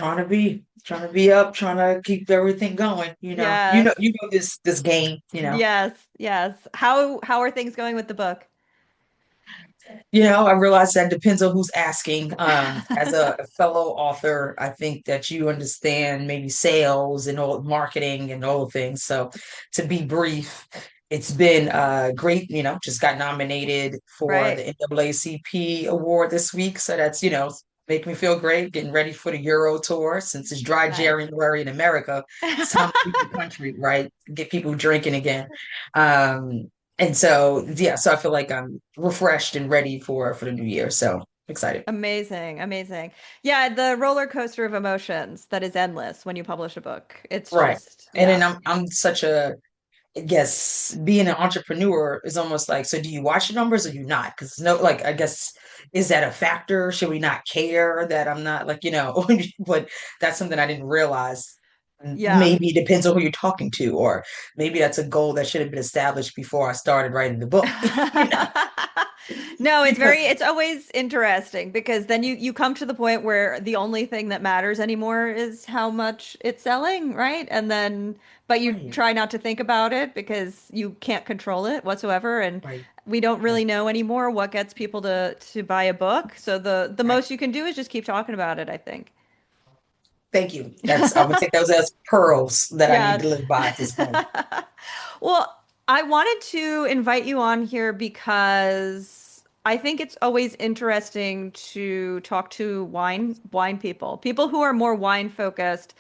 trying to be up, trying to keep everything going, Yes. you know this game, Yes. Yes. How are things going with the book? I realize that depends on who's asking. As a fellow author, I think that you understand maybe sales and all marketing and all things. So to be brief, it's been great, just got nominated for Right. the NAACP award this week. So that's, make me feel great, getting ready for the Euro tour since it's dry Nice. January in America. It's time to leave the country, right? Get people drinking again. Um, and so, yeah, so I feel like I'm refreshed and ready for the new year. So excited. Amazing, amazing. Yeah, the roller coaster of emotions that is endless when you publish a book. It's Right. just, And then yeah. I'm such a, I guess being an entrepreneur is almost like, so do you watch the numbers or you not? Because no, like, I guess, is that a factor? Should we not care that I'm not like, but that's something I didn't realize. Yeah. Maybe it depends on who you're talking to, or maybe that's a goal that should have been established before I started writing the book, No, because, it's always interesting because then you come to the point where the only thing that matters anymore is how much it's selling, right? And then but you right, try not to think about it because you can't control it whatsoever, and right, we don't right, really know anymore what gets people to buy a book. So the right. most you can do is just keep talking about it, I think. Thank you. I'm gonna take those as pearls that I need Yeah. to live by at this point. Well, I wanted to invite you on here because I think it's always interesting to talk to wine people, people who are more wine focused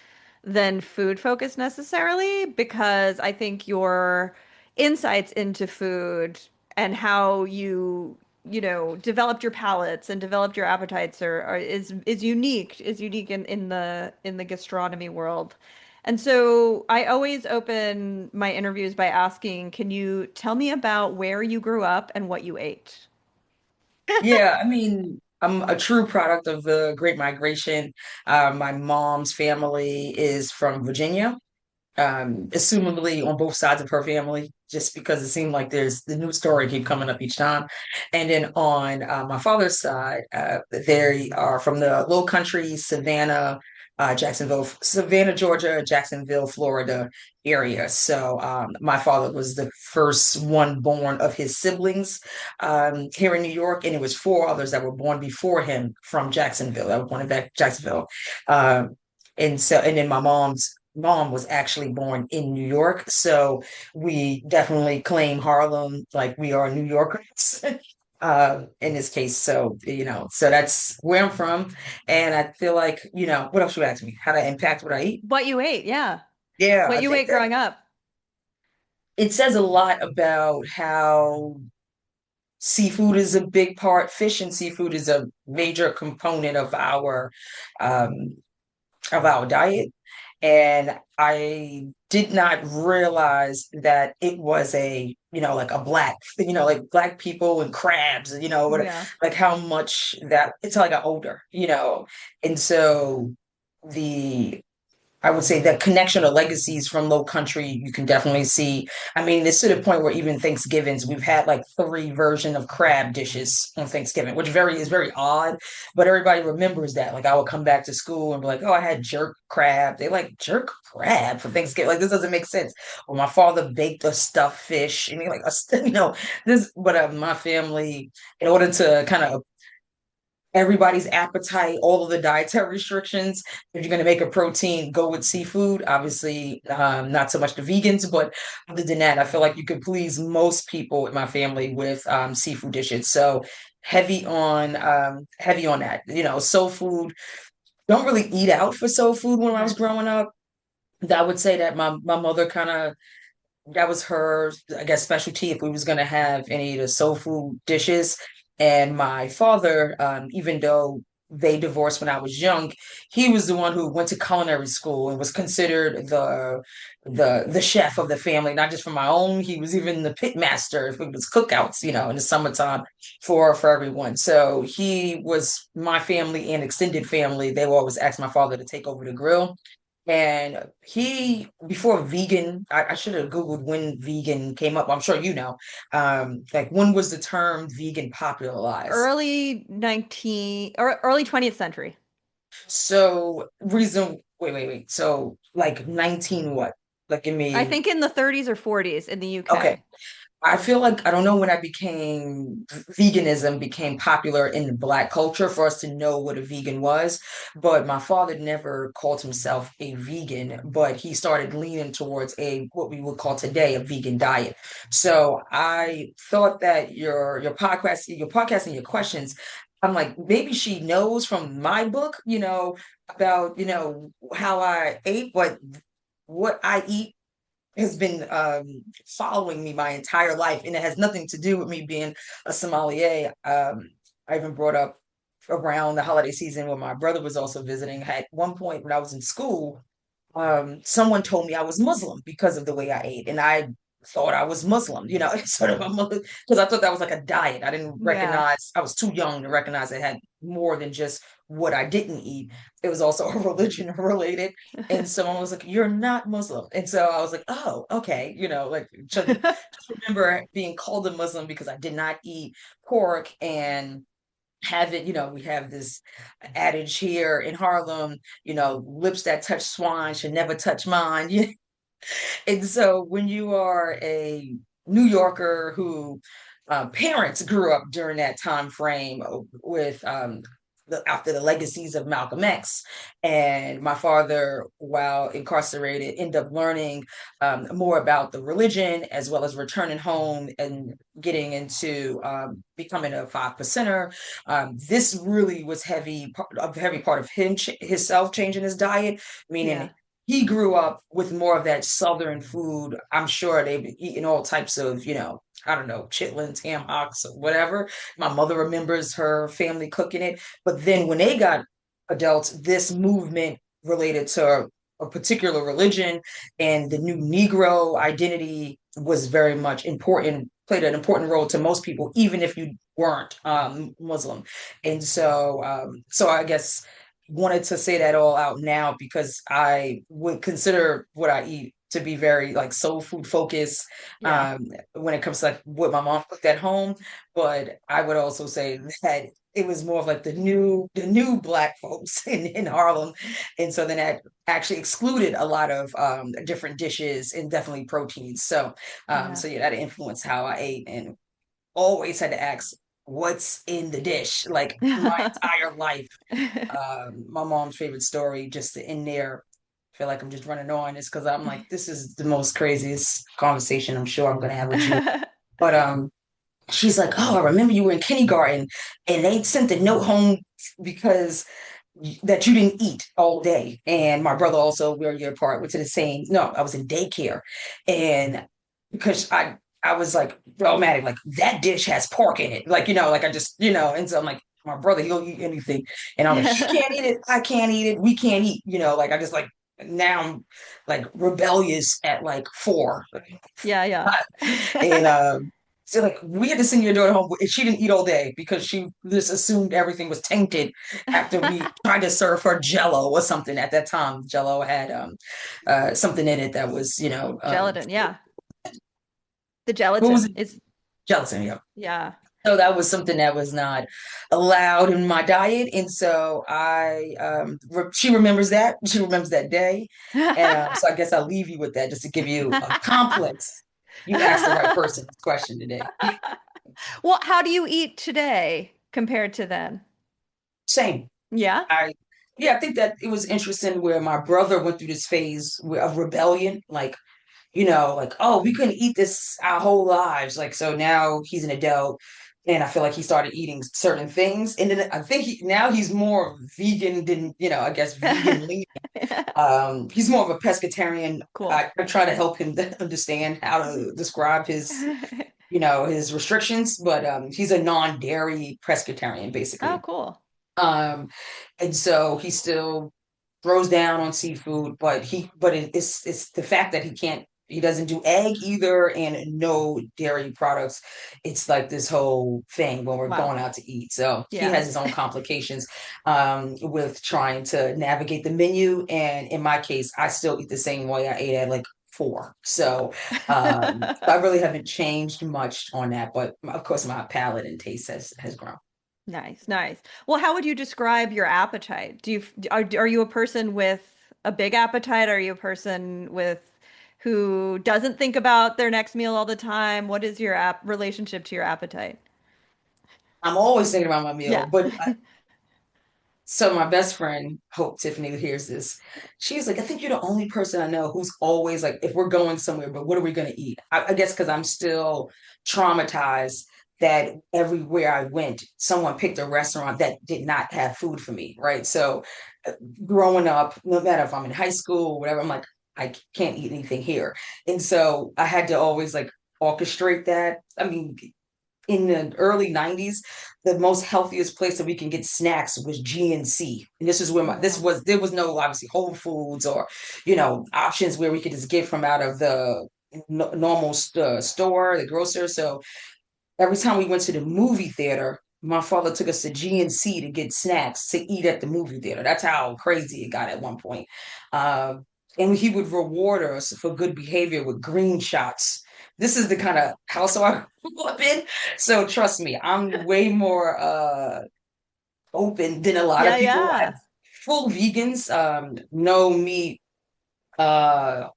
than food focused necessarily, because I think your insights into food and how developed your palates and developed your appetites is unique in the gastronomy world. And so I always open my interviews by asking, can you tell me about where you grew up and what you ate? Yeah, I mean, I'm a true product of the Great Migration. My mom's family is from Virginia, assumably on both sides of her family, just because it seemed like there's the new story keep coming up each time. And then on my father's side, they are from the Low Country, Savannah, Georgia, Jacksonville, Florida area. So my father was the first one born of his siblings here in New York, and it was four others that were born before him from Jacksonville. That were born in Jacksonville. And then my mom was actually born in New York. So we definitely claim Harlem like we are New Yorkers in this case. So, so that's where I'm from. And I feel like, what else you ask me? How to impact what I eat? What you ate, yeah. Yeah, What I you think ate that growing up. it says a lot about how seafood is a big part. Fish and seafood is a major component um, of our diet. And I did not realize that it was like a like black people and crabs, Yeah. like how much that it's like I got older, And so the I would say the connection or legacies from Low Country, you can definitely see. I mean, it's to the point where even Thanksgivings, we've had like three version of crab dishes on Thanksgiving, which is very odd, but everybody remembers that. Like I would come back to school and be like, "Oh, I had jerk crab." They like jerk crab for Thanksgiving. Like this doesn't make sense. Or my father baked a stuffed fish, and he like, this. But my family, in order to kind of everybody's appetite, all of the dietary restrictions. If you're going to make a protein, go with seafood. Obviously, not so much the vegans, but other than that, I feel like you could please most people in my family with seafood dishes. So heavy on that. Soul food. Don't really eat out for soul food when I was Okay. growing up. I would say that my mother kind of that was her, I guess, specialty if we was gonna have any of the soul food dishes. And my father, even though they divorced when I was young, he was the one who went to culinary school and was considered the chef of the family, not just for my own. He was even the pit master if it was cookouts, in the summertime for everyone. So he was my family and extended family. They would always ask my father to take over the grill. And before vegan, I should have Googled when vegan came up. I'm sure you know. Like when was the term vegan popularized? Early 19 or early 20th century. So wait. So like 19 what? Like give I me, think in the 30s or 40s in the okay. UK. I feel like I don't know when veganism became popular in the Black culture for us to know what a vegan was, but my father never called himself a vegan, but he started leaning towards a what we would call today a vegan diet. So I thought that your podcast and your questions, I'm like, maybe she knows from my book, about, how I ate, but what I eat has been following me my entire life, and it has nothing to do with me being a sommelier. I even brought up around the holiday season when my brother was also visiting. At one point when I was in school, someone told me I was Muslim because of the way I ate, and I thought I was Muslim, sort of a Muslim, because I thought that was like a diet. I didn't Yeah. recognize, I was too young to recognize it had more than just what I didn't eat. It was also a religion related. And someone was like, "You're not Muslim." And so I was like, "Oh, okay." Like just remember being called a Muslim because I did not eat pork and have it, we have this adage here in Harlem, lips that touch swine should never touch mine. And so when you are a New Yorker who parents grew up during that time frame with after the legacies of Malcolm X, and my father, while incarcerated, ended up learning more about the religion as well as returning home and getting into becoming a five percenter. This really was a heavy part of himself changing his diet, meaning Yeah. he grew up with more of that Southern food. I'm sure they've eaten all types of, I don't know, chitlins, ham hocks, or whatever. My mother remembers her family cooking it. But then when they got adults, this movement related to a particular religion and the new Negro identity was very much important, played an important role to most people, even if you weren't Muslim. And so I guess wanted to say that all out now because I would consider what I eat to be very like soul food focused Yeah. when it comes to like what my mom cooked at home. But I would also say that it was more of like the new black folks in Harlem. And so then that actually excluded a lot of different dishes and definitely proteins. Yeah. So yeah, that influenced how I ate and always had to ask what's in the dish like my entire life. My mom's favorite story, just to end there. I feel like I'm just running on is because I'm like, this is the most craziest conversation I'm sure I'm gonna have with you. But she's like, "Oh, I remember you were in kindergarten and they sent the note home because that you didn't eat all day." And my brother also, we're a year apart, went to the same, no, I was in daycare. And because I was like problematic, like that dish has pork in it. Like, like I just, and so I'm like, my brother, he'll eat anything. And I'm like, she can't eat it, I can't eat it, we can't eat, like I just like now I'm like rebellious at like 4. Yeah, yeah. And so like we had to send your daughter home and she didn't eat all day because she just assumed everything was tainted after we tried to serve her jello or something. At that time jello had something in it that was, Gelatin, yeah. The what was gelatin it, is, gelatin, yeah. yeah. So that was something that was not allowed in my diet. And so she remembers that. She remembers that day. And so I guess I'll leave you with that just to give you a complex. You asked the right person this question today. Well, how do you eat today compared to then? Same. Yeah. I Yeah, I think that it was interesting where my brother went through this phase of rebellion, like, like, oh, we couldn't eat this our whole lives. Like, so now he's an adult and I feel like he started eating certain things. And then I think now he's more vegan than, I guess vegan lean. He's more of a pescatarian. Cool. I try to help him understand how to describe his restrictions, but he's a non-dairy pescatarian, Oh, basically. cool. Um, and so he still throws down on seafood, but it's the fact that he doesn't do egg either and no dairy products. It's like this whole thing when we're Wow. going out to eat. So he Yeah. has his own complications with trying to navigate the menu. And in my case, I still eat the same way I ate at like 4. So I really haven't changed much on that, but of course my palate and taste has grown. Nice, nice. Well, how would you describe your appetite? Are you a person with a big appetite? Are you a person with who doesn't think about their next meal all the time? What is your app relationship to your appetite? I'm always thinking about my Yeah. meal, but so my best friend, Hope Tiffany, who hears this, she's like, I think you're the only person I know who's always like, if we're going somewhere, but what are we gonna eat? I guess because I'm still traumatized that everywhere I went, someone picked a restaurant that did not have food for me, right? So uh, growing up, no matter if I'm in high school or whatever, I'm like, I can't eat anything here. And so I had to always like orchestrate that. I mean, in the early 90s, the most healthiest place that we can get snacks was GNC. And this is where Oh, my this wow. was there was no obviously Whole Foods or options where we could just get from out of the normal store, the grocer. So every time we went to the movie theater, my father took us to GNC to get snacks to eat at the movie theater. That's how crazy it got at one point. Um, and he would reward us for good behavior with green shots. This is the kind of household I grew up in. So trust me, I'm way more open than a lot Yeah, of people. I have yeah. full vegans, no meat, uh,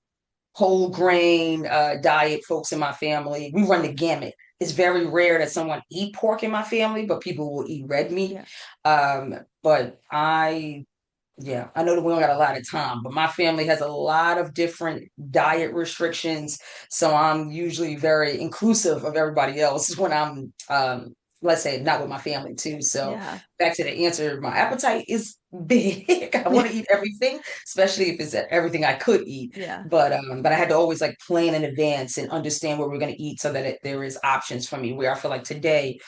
whole grain diet folks in my family. We run the gamut. It's very rare that someone eat pork in my family, but people will eat red meat. Yeah. But yeah, I know that we don't got a lot of time, but my family has a lot of different diet restrictions. So I'm usually very inclusive of everybody else when I'm, let's say, not with my family too. So Yeah. back to the answer, my appetite is big. I want to eat everything, especially if it's everything I could eat. Yeah. But I had to always like plan in advance and understand what we're going to eat so that there is options for me. Where I feel like today,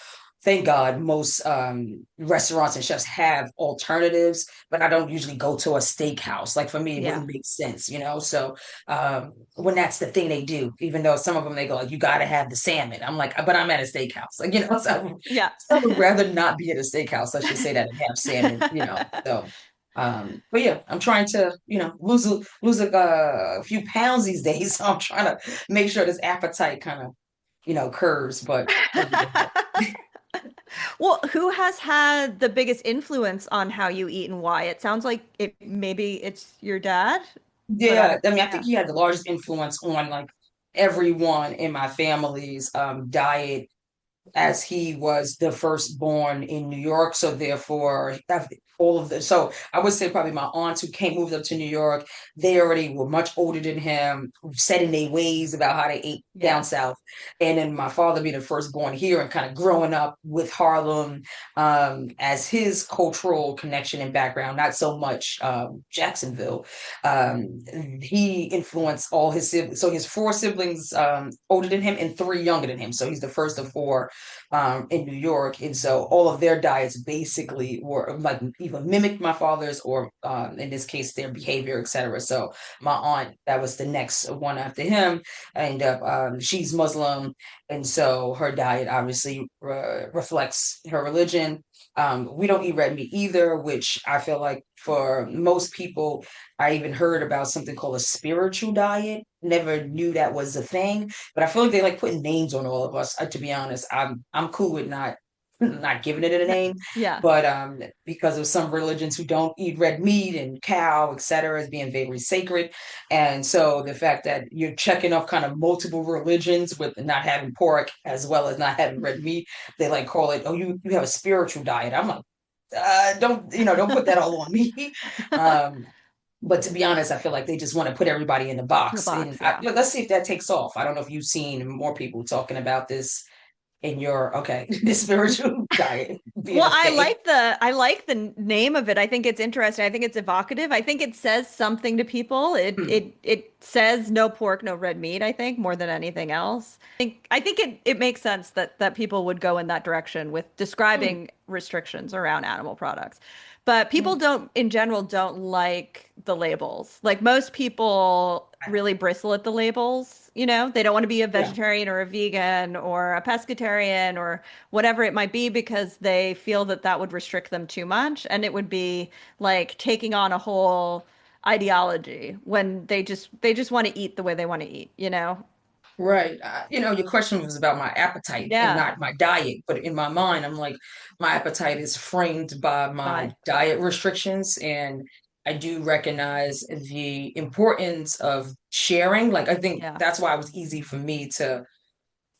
thank God, most restaurants and chefs have alternatives, but I don't usually go to a steakhouse. Like for me, it Yeah. wouldn't make sense, you know? So when that's the thing they do, even though some of them they go, like, you got to have the salmon. I'm like, but I'm at a steakhouse. Like, Yeah. so I would rather not be at a steakhouse. Let's just say that and have salmon, So, but yeah, I'm trying to, lose a few pounds these days. So I'm trying to make sure this appetite kind of, curves, but every day. Well, who has had the biggest influence on how you eat and why? It sounds like maybe it's your dad, but Yeah, I mean, I think yeah. he had the largest influence on like everyone in my family's diet as he was the firstborn in New York. So therefore, all of the so I would say probably my aunts who came moved up to New York, they already were much older than him, set in their ways about how they ate down Yeah. south. And then my father being the firstborn here and kind of growing up with Harlem as his cultural connection and background, not so much Jacksonville. He influenced all his siblings. So his four siblings older than him and three younger than him. So he's the first of four in New York. And so all of their diets basically were like either mimicked my father's or in this case, their behavior, etc. So my aunt, that was the next one after him, ended up, she's Muslim. And so her diet obviously reflects her religion. We don't eat red meat either, which I feel like for most people, I even heard about something called a spiritual diet. Never knew that was a thing, but I feel like they like putting names on all of us. To be honest, I'm cool with not giving it a name, Yeah. but because of some religions who don't eat red meat and cow, etc., as being very sacred, and so the fact that you're checking off kind of multiple religions with not having pork as well as not having red meat, they like call it, oh, you have a spiritual diet. I'm like, don't put that all on me. Um, but to be honest, I feel like they just want to put everybody in the The box. And box, yeah. let's see if that takes off. I don't know if you've seen more people talking about this in your, okay, the spiritual diet being Well, a thing. I like the name of it. I think it's interesting. I think it's evocative. I think it says something to people. Hmm. It says no pork, no red meat, I think, more than anything else. I think it makes sense that people would go in that direction with Hmm. describing restrictions around animal products. But people Hmm. don't, in general, don't like the labels. Like most people really bristle at the labels, they don't want to be a Yeah. vegetarian or a vegan or a pescatarian or whatever it might be because they feel that that would restrict them too much and it would be like taking on a whole ideology when they just want to eat the way they want to eat. Right. Your question was about my appetite and Yeah. not my diet, but in my mind, I'm like, my appetite is framed by my Bye. diet restrictions. And I do recognize the importance of sharing. Like, I think Yeah. that's why it was easy for me to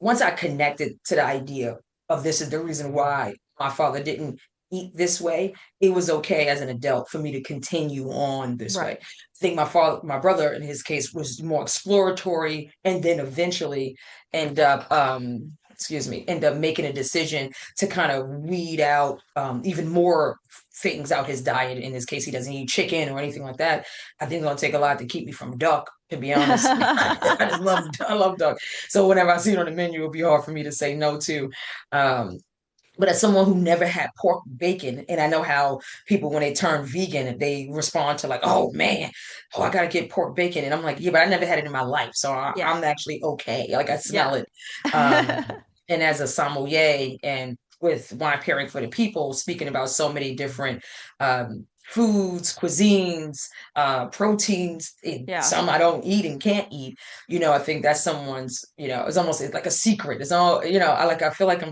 once I connected to the idea of this is the reason why my father didn't eat this way, it was okay as an adult for me to continue on this way. Right. I think my brother in his case was more exploratory and then eventually end up making a decision to kind of weed out even more things out his diet. In this case, he doesn't eat chicken or anything like that. I think it's gonna take a lot to keep me from duck, to be honest. I love duck. So whenever I see it on the menu, it'll be hard for me to say no to. Um, but as someone who never had pork bacon, and I know how people when they turn vegan, they respond to like, "Oh man, oh I gotta get pork bacon," and I'm like, "Yeah, but I never had it in my life, so Yeah. I'm actually okay. Like I smell Yeah. it." Um, and as a sommelier and with wine pairing for the people, speaking about so many different foods, cuisines, proteins, Yeah. some I don't eat and can't eat. I think that's someone's. It's almost like a secret. It's all. I feel like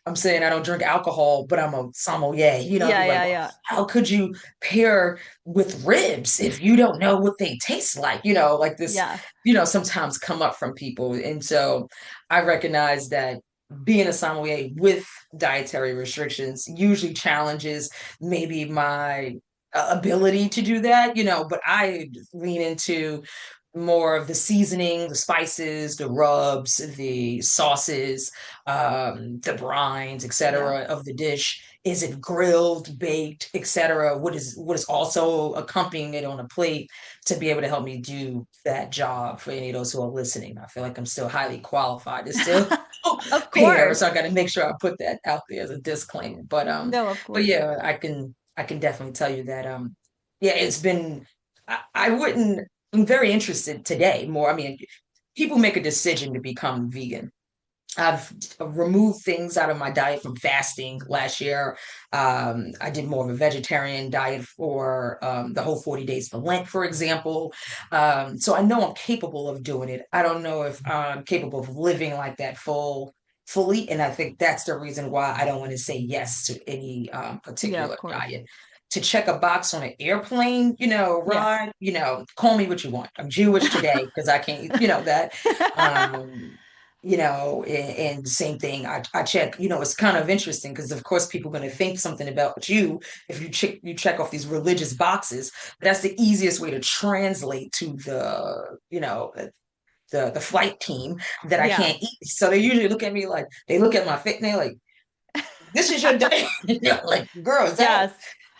I'm saying I don't drink alcohol, but I'm a sommelier. Yeah. They're like, Yeah. well, Yeah. how could you pair with ribs if you don't know what they taste like? Like this, Yeah. sometimes come up from people. And so I recognize that being a sommelier with dietary restrictions usually challenges maybe my ability to do that, but I lean into more of the seasoning, the spices, the rubs, the sauces, the brines, Yeah. etc. of the dish. Is it grilled, baked, etc.? What is also accompanying it on a plate to be able to help me do that job for any of those who are listening? I feel like I'm still highly qualified to still Of pair, so course. I got to make sure I put that out there as a disclaimer. But No, of but course. yeah, I can definitely tell you that yeah, it's been I wouldn't I'm very interested today more. I mean, people make a decision to become vegan. I've removed things out of my diet from fasting last year. I did more of a vegetarian diet for the whole 40 days for Lent, for example. So I know I'm capable of doing it. I don't know if I'm capable of living like that fully. And I think that's the reason why I don't want to say yes to any Yeah, of particular course. diet. To check a box on an airplane, Yeah. ride, call me what you want. I'm Jewish today because I can't, that. Um, and the same thing I check, it's kind of interesting because of course people are going to think something about you if you check off these religious boxes, but that's the easiest way to translate to the flight team that I Yeah. can't eat. So they usually look at me like they look at my fit and they're like, this is your day. Like, girl, is that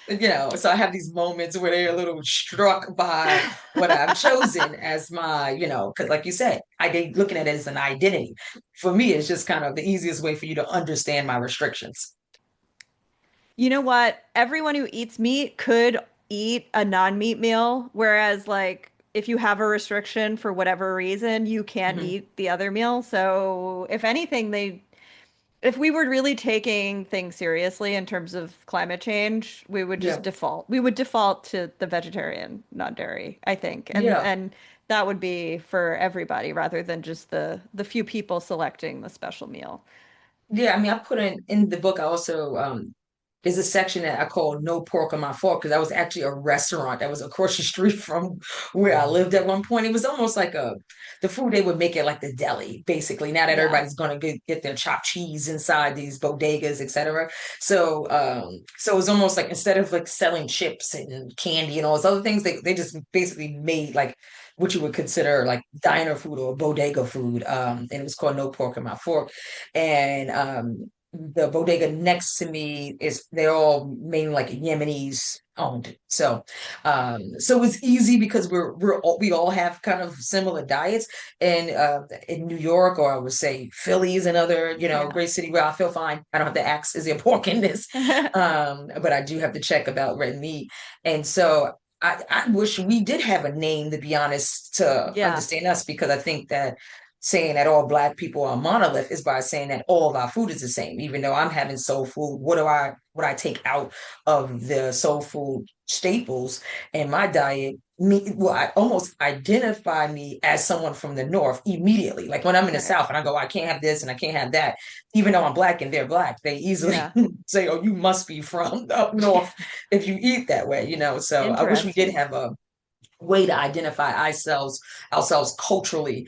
Yes. so I have these moments where they're a little struck by what I've chosen as my, because like you said, I looking at it as an identity. For me, it's just kind of the easiest way for you to understand my restrictions. You know what? Everyone who eats meat could eat a non-meat meal, whereas like if you have a restriction for whatever reason, you can't Hmm. eat the other meal. So if anything, if we were really taking things seriously in terms of climate change, we would just Yeah. default. We would default to the vegetarian, non-dairy, I think. And Yeah. and that would be for everybody rather than just the few people selecting the special meal. Yeah, I mean, I put in the book. I also there's a section that I call "No Pork on My Fork" because that was actually a restaurant that was across the street from where I lived at one point. It was almost like the food they would make it like the deli, basically. Now that Yeah. everybody's gonna get their chopped cheese inside these bodegas, etc. So it was almost like instead of like selling chips and candy and all those other things, they just basically made like what you would consider like diner food or bodega food. And it was called "No Pork on My Fork." And the bodega next to me is they're all mainly like Yemenis owned. So it was easy because we all have kind of similar diets. And in New York, or I would say Philly is another, Yeah. great city where I feel fine. I don't have to ask, is there pork in this? But I do have to check about red meat. And so I wish we did have a name, to be honest, to Yeah. understand us, because I think that saying that all Black people are monolith is by saying that all of our food is the same. Even though I'm having soul food, what I take out of the soul food staples in my diet? I almost identify me as someone from the North immediately. Like when I'm in the Okay. South and I go, I can't have this and I can't have that, even though I'm black and they're black, they easily Yeah. say, oh, you must be from up north if you eat that way, you know. So I wish we did Interesting. have a way to identify ourselves culturally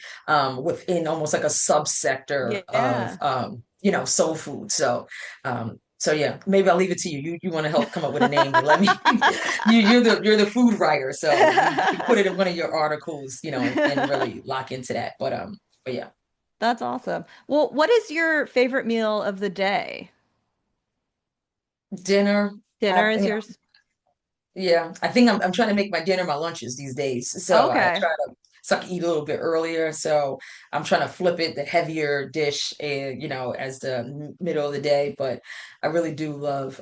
within almost like a subsector of Yeah. soul food. So yeah, maybe I'll leave it to you. You want to help come up with a name and let me you're the food writer, so you can put it in one of your articles, and really lock into that. But yeah, That's awesome. Well, what is your favorite meal of the day? dinner. Dinner I is yours? Yeah, I think I'm trying to make my dinner my lunches these days. So I Okay. try to eat a little bit earlier. So I'm trying to flip it, the heavier dish, and as the middle of the day. But I really do love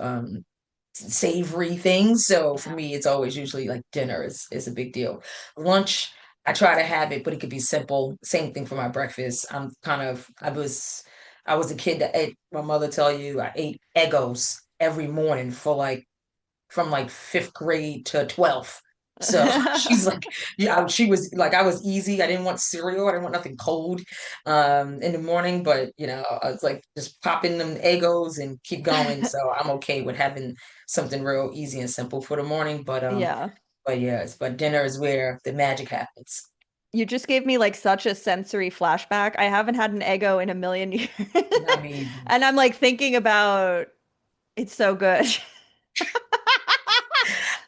savory things. So for Yeah. me, it's always usually like dinner is a big deal. Lunch, I try to have it, but it could be simple. Same thing for my breakfast. I was a kid that ate, my mother tell you I ate Eggos every morning for like from like fifth grade to 12th. So she's like, yeah, she was like, I was easy. I didn't want cereal. I didn't want nothing cold in the morning, but I was like just popping them Egos and keep going. So I'm okay with having something real easy and simple for the morning. Yeah. But yes, but dinner is where the magic happens. You just gave me like such a sensory flashback. I haven't had an Eggo in a million years. I mean, And I'm like thinking about it's so good.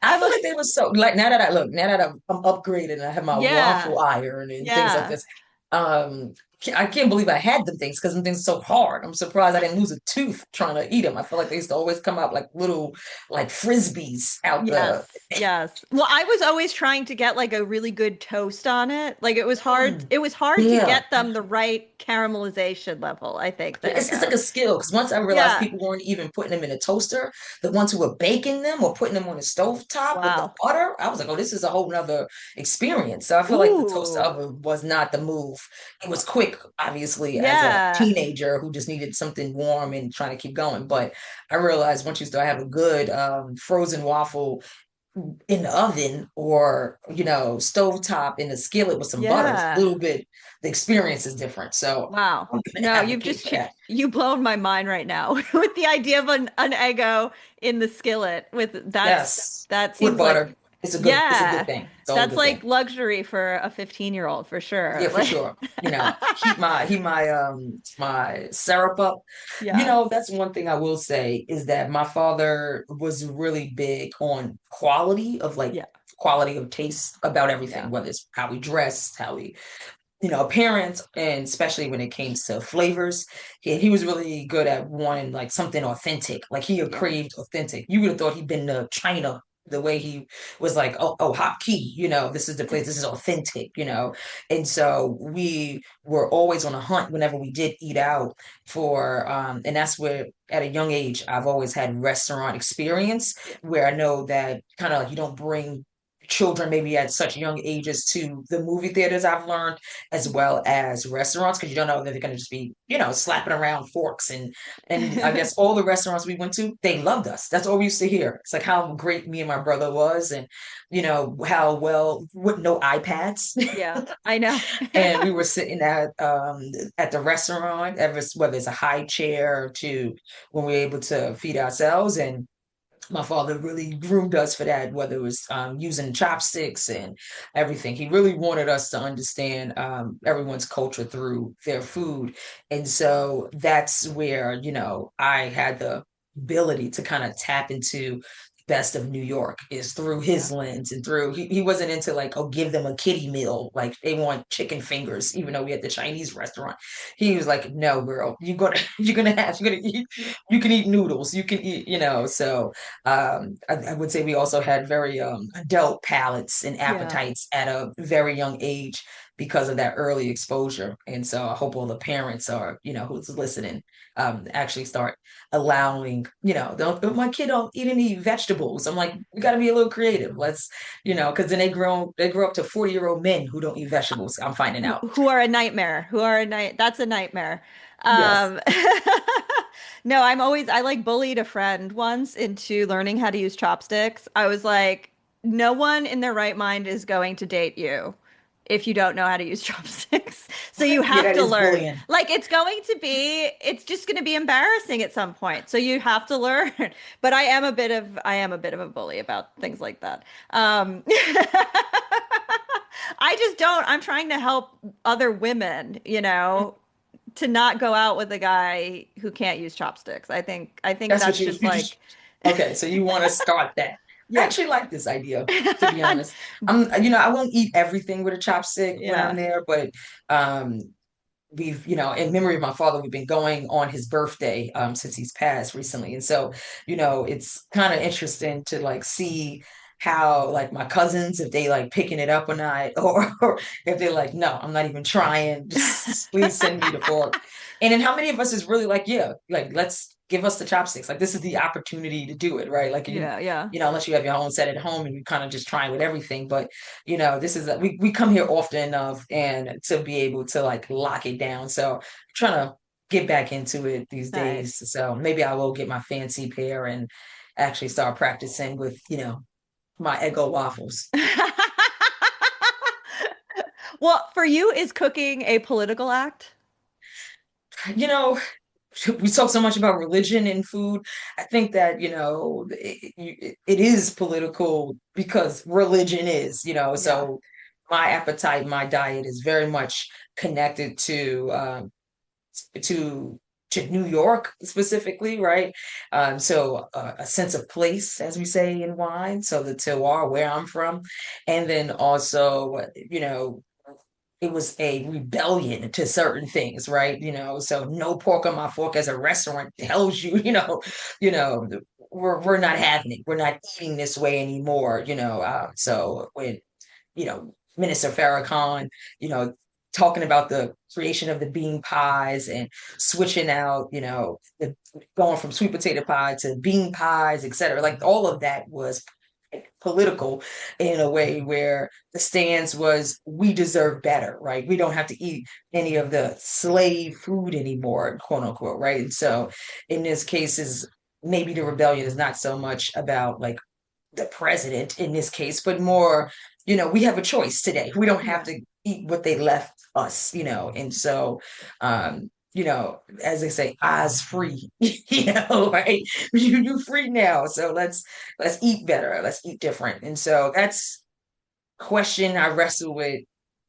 I I'm feel like, like they were so like now that I'm upgraded and I have my yeah. waffle iron and things like Yeah. this. Um, I can't believe I had them things because them things are so hard. I'm surprised I didn't lose a tooth trying to eat them. I feel like they used to always come out like little like frisbees out the. Yes, yes. Well, I was always trying to get like a really good toast on it. Like Mm, it was hard to yeah. get them the right caramelization level, I think, the It's like Eggo. a skill because once I realized Yeah. people weren't even putting them in a toaster, the ones who were baking them or putting them on the stove top with the Wow. butter, I was like, oh, this is a whole nother experience. So I feel like the toaster Ooh. oven was not the move. It was quick, obviously, as a Yeah. teenager who just needed something warm and trying to keep going. But I realized once you start having good frozen waffle in the oven or stovetop in the skillet with some butter, it's a Yeah. little bit the experience is different. So Wow. I'm gonna No, advocate for that. you blown my mind right now with the idea of an Eggo in the skillet with Yes, that with seems like butter. It's a good yeah. thing. It's all a That's good thing. like luxury for a 15-year-old for sure. Yeah, for Like sure. Heat my syrup up. yeah. That's one thing I will say is that my father was really big on quality of like Yeah. quality of taste about everything, Yeah. whether it's how we dress, how we appearance, and especially when it came to flavors. He was really good at wanting like something authentic. Like he had Yeah. craved authentic. You would have thought he'd been to China the way he was like, oh, hot key, this is the place, this is authentic, And so we were always on a hunt whenever we did eat out and that's where at a young age I've always had restaurant experience Yeah. where I know that kind of like you don't bring children maybe at such young ages to the movie theaters I've learned as well as restaurants because you don't know that they're going to just be slapping around forks and I guess all the restaurants we went to they loved us. That's all we used to hear. It's like how great me and my brother was and how well with no iPads Yeah, I know. and we were sitting at the restaurant whether it's a high chair to when we we're able to feed ourselves and my father really groomed us for that, whether it was using chopsticks and everything. He really wanted us to understand everyone's culture through their food. And so that's where, I had the ability to kind of tap into best of New York is through Yeah. his lens and through he wasn't into like, oh, give them a kiddie meal. Like they want chicken fingers, even though we had the Chinese restaurant. He was like, no, girl, you're gonna eat, you can eat noodles, you can eat, so I would say we also had very adult palates and Yeah. appetites at a very young age because of that early exposure. And so I hope all the parents are, who's listening, actually start allowing, don't my kid don't eat any vegetables. I'm like, we got to be a little creative. Let's, because then they grow up to 40-year-old men who don't eat vegetables. I'm finding out. Who are a nightmare. Who are a night that's a nightmare. Yes. Um No, I like bullied a friend once into learning how to use chopsticks. I was like, no one in their right mind is going to date you if you don't know how to use chopsticks. So you Yeah, have that to is learn. bullying. Like it's just going to be embarrassing at some point. So you have to learn. But I am a bit of a bully about things like that. I just don't. I'm trying to help other women, to not go out with a guy who can't use chopsticks. I think That's what that's you just you just like, okay. So you want to start that? I yeah. actually like this idea, to be honest. I won't eat everything with a chopstick when I'm Yeah. there, but um, we've, in memory of my father, we've been going on his birthday since he's passed recently. And so, it's kind of interesting to like see how like my cousins, if they like picking it up or not, or if they're like, no, I'm not even trying. Just please send me the fork. And then how many of us is really like, yeah, like let's give us the chopsticks. Like this is the opportunity to do it, right? Like Yeah, yeah. unless you have your own set at home and you kind of just trying with everything. But this is we come here often enough and to be able to like lock it down. So I'm trying to get back into it these days. Nice. So maybe I will get my fancy pair and actually start practicing with, my Eggo waffles. Well, for you, is cooking a political act? You know, we talk so much about religion and food. I think that, it is political because religion is, Yeah. so my appetite, my diet is very much connected to to New York specifically, right? So a sense of place, as we say in wine. So the terroir, where I'm from, and then also, it was a rebellion to certain things, right? So no pork on my fork as a restaurant tells you, you know, we're not having it. We're not eating this way anymore, so when Minister Farrakhan, talking about the creation of the bean pies and switching out, going from sweet potato pie to bean pies, et cetera. Like all of that was political in a way where the stance was we deserve better, right? We don't have to eat any of the slave food anymore, quote unquote, right? And so in this case is maybe the rebellion is not so much about like the president in this case, but more, we have a choice today. We don't have Yeah. to eat what they left us, and so, as they say, eyes free, right? You free now, so let's eat better, let's eat different, and so that's question I wrestle with. I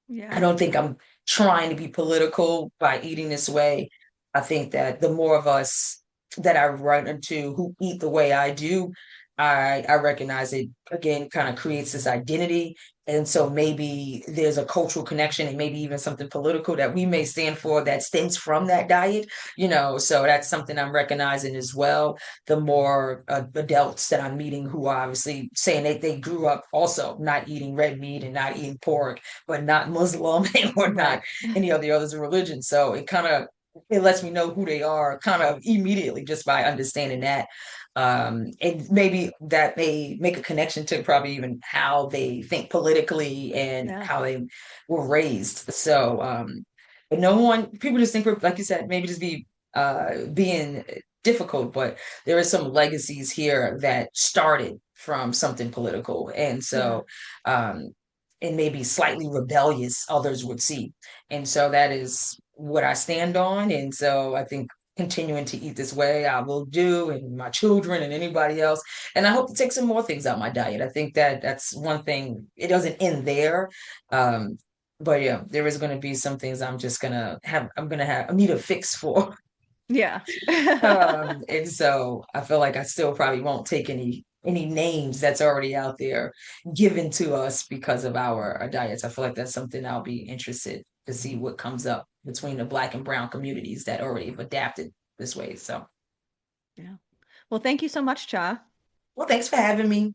Yeah. don't think I'm trying to be political by eating this way. I think that the more of us that I run into who eat the way I do, I recognize it again kind of creates this identity. And so maybe there's a cultural connection and maybe even something political that we may stand for that stems from that diet, so that's something I'm recognizing as well. The more adults that I'm meeting who are obviously saying they grew up also not eating red meat and not eating pork but not Muslim or not Right. any of the others religion. So it lets me know who they are kind of immediately just by understanding that. And maybe that may make a connection to probably even how they think politically and Yeah. how they were raised. So, but no one, people just think we're, like you said, maybe just being difficult, but there are some legacies here that started from something political. And Yeah. so, um, and maybe slightly rebellious, others would see. And so that is what I stand on. And so I think continuing to eat this way, I will do, and my children and anybody else. And I hope to take some more things out my diet. I think that that's one thing. It doesn't end there. Um, but yeah, there is going to be some things I need a fix for. Yeah. And so I feel like I still probably won't take any names that's already out there given to us because of our diets. I feel like that's something I'll be interested to see what comes up between the Black and brown communities that already have adapted this way. So, Yeah. Well, thank you so much, Cha. well, thanks for having me.